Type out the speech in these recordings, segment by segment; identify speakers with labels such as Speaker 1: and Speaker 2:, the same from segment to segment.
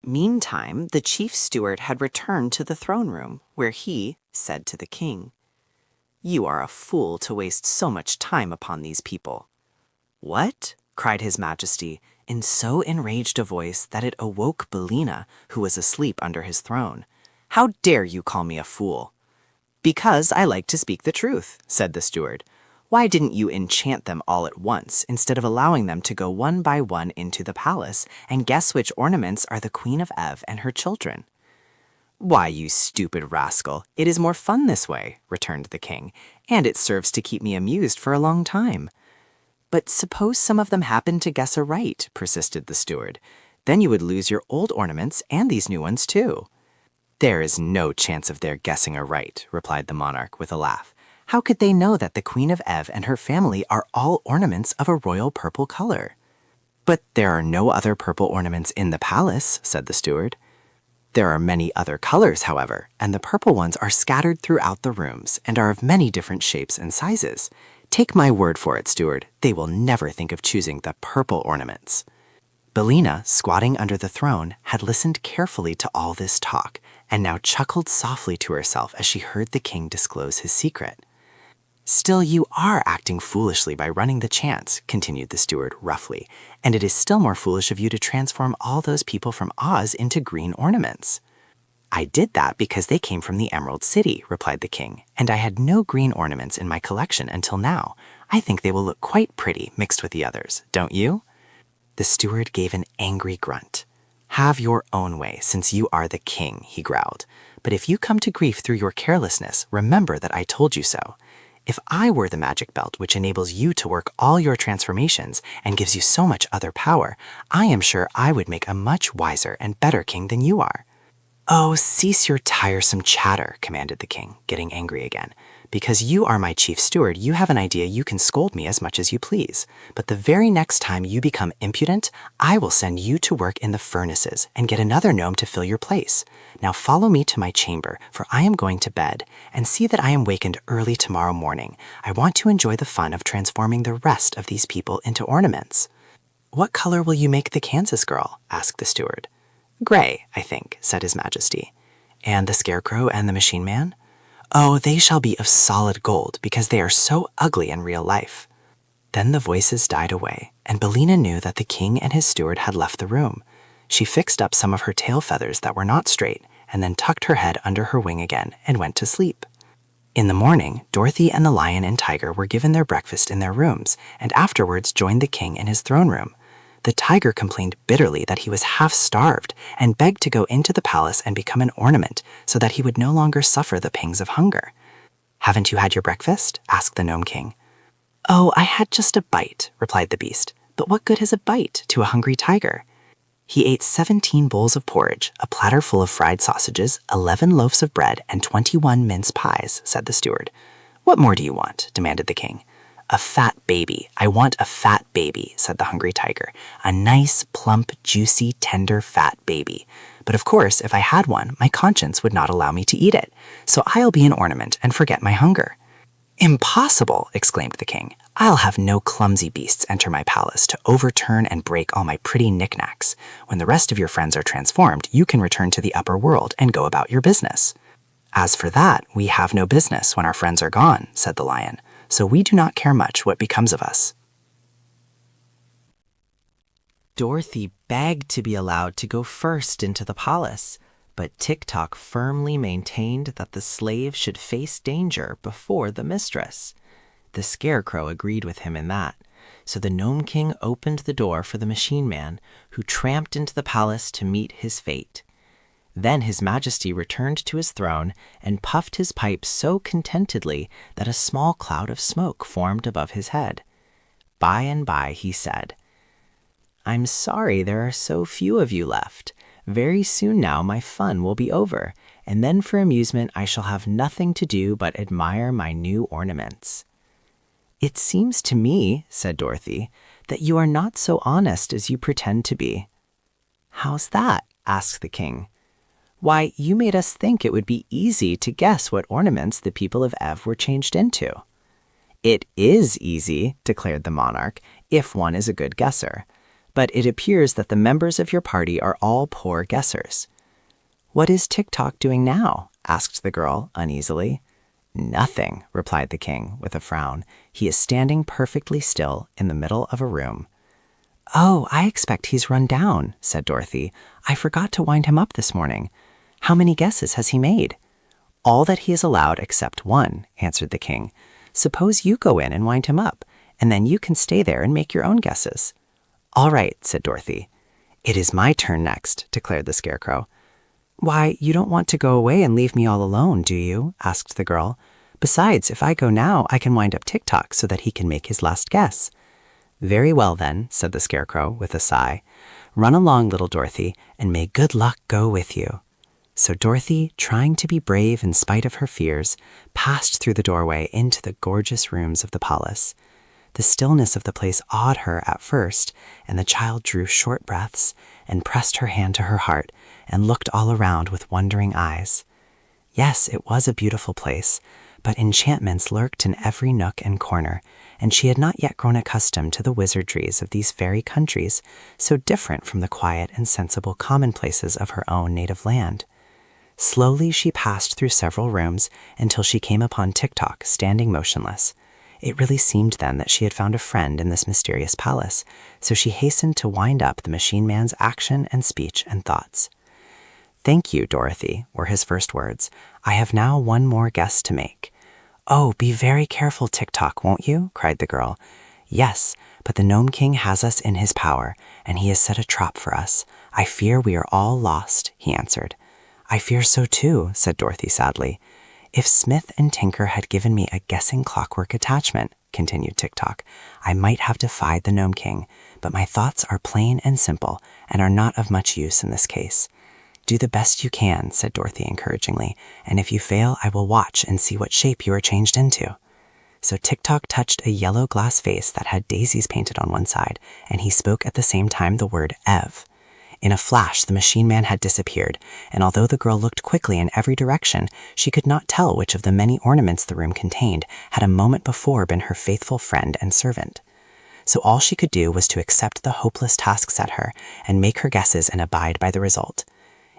Speaker 1: Meantime, the chief steward had returned to the throne room, where he said to the king, "You are a fool to waste so much time upon these people." "What?" cried his majesty, in so enraged a voice that it awoke Bellina, who was asleep under his throne. "How dare you call me a fool?" "Because I like to speak the truth," said the steward. "Why didn't you enchant them all at once, instead of allowing them to go one by one into the palace and guess which ornaments are the Queen of Ev and her children?" "Why, you stupid rascal, it is more fun this way," returned the king, "and it serves to keep me amused for a long time." "But suppose some of them happen to guess aright," persisted the steward. "Then you would lose your old ornaments and these new ones too." "There is no chance of their guessing aright," replied the monarch with a laugh. "How could they know that the Queen of Ev and her family are all ornaments of a royal purple color?" "But there are no other purple ornaments in the palace," said the steward. "There are many other colors, however, and the purple ones are scattered throughout the rooms and are of many different shapes and sizes. Take my word for it, steward, they will never think of choosing the purple ornaments." Bellina, squatting under the throne, had listened carefully to all this talk, and now chuckled softly to herself as she heard the king disclose his secret. "Still, you are acting foolishly by running the chance," continued the steward roughly, "and it is still more foolish of you to transform all those people from Oz into green ornaments." "I did that because they came from the Emerald City," replied the king, "and I had no green ornaments in my collection until now. I think they will look quite pretty mixed with the others, don't you?" The steward gave an angry grunt. "Have your own way, since you are the king," he growled. "But if you come to grief through your carelessness, remember that I told you so. If I were the magic belt which enables you to work all your transformations and gives you so much other power, I am sure I would make a much wiser and better king than you are." "Oh, cease your tiresome chatter," commanded the king, getting angry again. "Because you are my chief steward, you have an idea you can scold me as much as you please. But the very next time you become impudent, I will send you to work in the furnaces and get another gnome to fill your place. Now follow me to my chamber, for I am going to bed, and see that I am wakened early tomorrow morning. I want to enjoy the fun of transforming the rest of these people into ornaments." "What color will you make the Kansas girl?" asked the steward. "Gray, I think," said his majesty. "And the scarecrow and the machine man?" "Oh, they shall be of solid gold, because they are so ugly in real life." Then the voices died away, and Bellina knew that the king and his steward had left the room. She fixed up some of her tail feathers that were not straight, and then tucked her head under her wing again and went to sleep. In the morning, Dorothy and the lion and tiger were given their breakfast in their rooms, and afterwards joined the king in his throne room. The tiger complained bitterly that he was half-starved and begged to go into the palace and become an ornament so that he would no longer suffer the pangs of hunger. "Haven't you had your breakfast?" asked the Nome King. "Oh, I had just a bite," replied the beast. "But what good is a bite to a hungry tiger?" He ate 17 bowls of porridge, a platter full of fried sausages, 11 loaves of bread, and 21 mince pies, said the steward. "What more do you want?" demanded the king. "A fat baby. I want a fat baby," said the hungry tiger. "A nice, plump, juicy, tender, fat baby. But of course, if I had one, my conscience would not allow me to eat it. So I'll be an ornament and forget my hunger." "Impossible!" exclaimed the king. "I'll have no clumsy beasts enter my palace to overturn and break all my pretty knickknacks. When the rest of your friends are transformed, you can return to the upper world and go about your business." "As for that, we have no business when our friends are gone," said the lion. "So we do not care much what becomes of us." Dorothy begged to be allowed to go first into the palace, but Tick-Tock firmly maintained that the slave should face danger before the mistress. The Scarecrow agreed with him in that, so the Nome King opened the door for the Machine Man, who tramped into the palace to meet his fate. Then His Majesty returned to his throne and puffed his pipe so contentedly that a small cloud of smoke formed above his head. By and by he said, "I'm sorry there are so few of you left. Very soon now my fun will be over, and then for amusement I shall have nothing to do but admire my new ornaments." "It seems to me," said Dorothy, "that you are not so honest as you pretend to be." "How's that?" asked the king. "Why, you made us think it would be easy to guess what ornaments the people of Ev were changed into." "It is easy," declared the monarch, "if one is a good guesser. but it appears that the members of your party are all poor guessers." "What is Tick-Tock doing now?" asked the girl uneasily. "Nothing," replied the king with a frown. "He is standing perfectly still in the middle of a room." "Oh, I expect he's run down," said Dorothy. "I forgot to wind him up this morning. How many guesses has he made?" "All that he is allowed except one," answered the king. "Suppose you go in and wind him up, and then you can stay there and make your own guesses." "All right," said Dorothy. "It is my turn next," declared the Scarecrow. "Why, you don't want to go away and leave me all alone, do you?" asked the girl. "Besides, if I go now, I can wind up Tick-Tock so that he can make his last guess." "Very well, then," said the Scarecrow with a sigh. "Run along, little Dorothy, and may good luck go with you." So Dorothy, trying to be brave in spite of her fears, passed through the doorway into the gorgeous rooms of the palace. The stillness of the place awed her at first, and the child drew short breaths and pressed her hand to her heart and looked all around with wondering eyes. Yes, it was a beautiful place, but enchantments lurked in every nook and corner, and she had not yet grown accustomed to the wizardries of these fairy countries, so different from the quiet and sensible commonplaces of her own native land. Slowly she passed through several rooms until she came upon Tick-Tock standing motionless. It really seemed then that she had found a friend in this mysterious palace, so she hastened to wind up the machine man's action and speech and thoughts. "Thank you, Dorothy," were his first words. "I have now one more guess to make." "Oh, be very careful, Tick-Tock, won't you?" cried the girl. "Yes, but the Nome King has us in his power, and he has set a trap for us. I fear we are all lost," he answered. "I fear so too," said Dorothy sadly. "If Smith and Tinker had given me a guessing clockwork attachment," continued Tick-Tock, "I might have defied the Nome King, but my thoughts are plain and simple and are not of much use in this case." "Do the best you can," said Dorothy encouragingly, "and if you fail, I will watch and see what shape you are changed into." So Tick-Tock touched a yellow glass vase that had daisies painted on one side, and he spoke at the same time the word Ev. In a flash, the machine man had disappeared, and although the girl looked quickly in every direction, she could not tell which of the many ornaments the room contained had a moment before been her faithful friend and servant. So all she could do was to accept the hopeless task set her and make her guesses and abide by the result.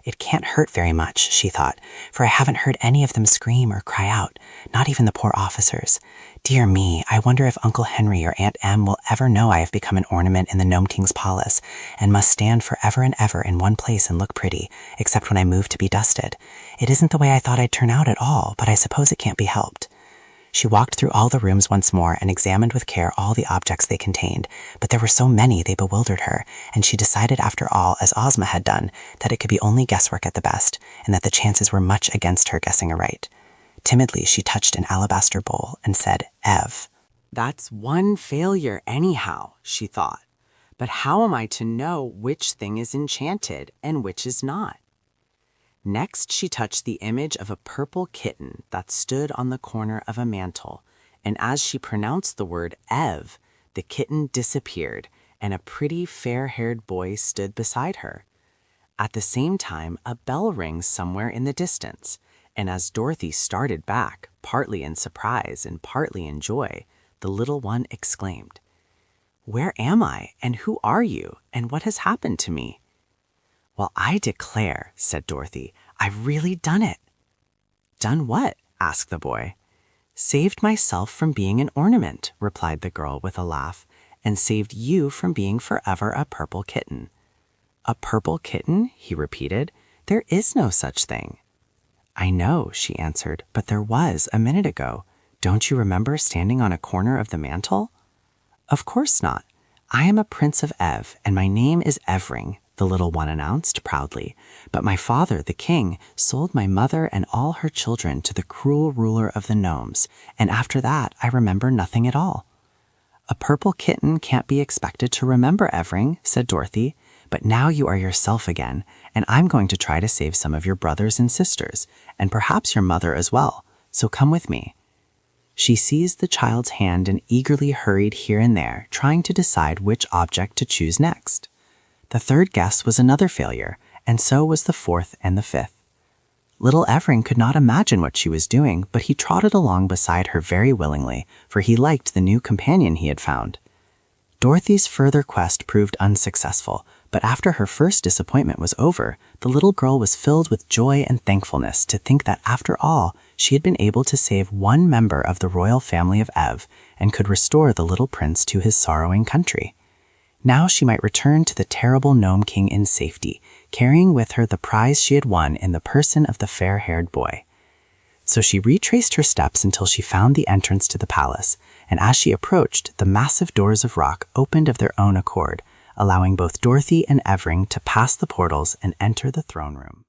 Speaker 1: "It can't hurt very much," she thought, "for I haven't heard any of them scream or cry out, not even the poor officers. Dear me, I wonder if Uncle Henry or Aunt Em will ever know I have become an ornament in the Nome King's palace, and must stand forever and ever in one place and look pretty, except when I move to be dusted. It isn't the way I thought I'd turn out at all, but I suppose it can't be helped." She walked through all the rooms once more and examined with care all the objects they contained, but there were so many they bewildered her, and she decided after all, as Ozma had done, that it could be only guesswork at the best, and that the chances were much against her guessing aright. Timidly, she touched an alabaster bowl and said, "Ev." "That's one failure anyhow," she thought. "But how am I to know which thing is enchanted and which is not?" Next, she touched the image of a purple kitten that stood on the corner of a mantel, and as she pronounced the word Ev, the kitten disappeared, and a pretty fair-haired boy stood beside her. At the same time, a bell rings somewhere in the distance, and as Dorothy started back, partly in surprise and partly in joy, the little one exclaimed, "Where am I, and who are you, and what has happened to me?" "Well, I declare," said Dorothy, "I've really done it." "Done what?" asked the boy. "Saved myself from being an ornament," replied the girl with a laugh, "and saved you from being forever a purple kitten." "A purple kitten?" he repeated. "There is no such thing." "I know," she answered, "but there was a minute ago. Don't you remember standing on a corner of the mantel?" "Of course not. I am a Prince of Ev, and my name is Evring," the little one announced proudly. "But my father, the king, sold my mother and all her children to the cruel ruler of the gnomes, and after that I remember nothing at all." "A purple kitten can't be expected to remember, Evring," said Dorothy. "But now you are yourself again, and I'm going to try to save some of your brothers and sisters, and perhaps your mother as well, so come with me." She seized the child's hand and eagerly hurried here and there, trying to decide which object to choose next. The third guess was another failure, and so was the fourth and the fifth. Little Evring could not imagine what she was doing, but he trotted along beside her very willingly, for he liked the new companion he had found. Dorothy's further quest proved unsuccessful, but after her first disappointment was over, the little girl was filled with joy and thankfulness to think that after all, she had been able to save one member of the royal family of Ev and could restore the little prince to his sorrowing country. Now she might return to the terrible Nome King in safety, carrying with her the prize she had won in the person of the fair-haired boy. So she retraced her steps until she found the entrance to the palace, and as she approached, the massive doors of rock opened of their own accord, allowing both Dorothy and Evering to pass the portals and enter the throne room.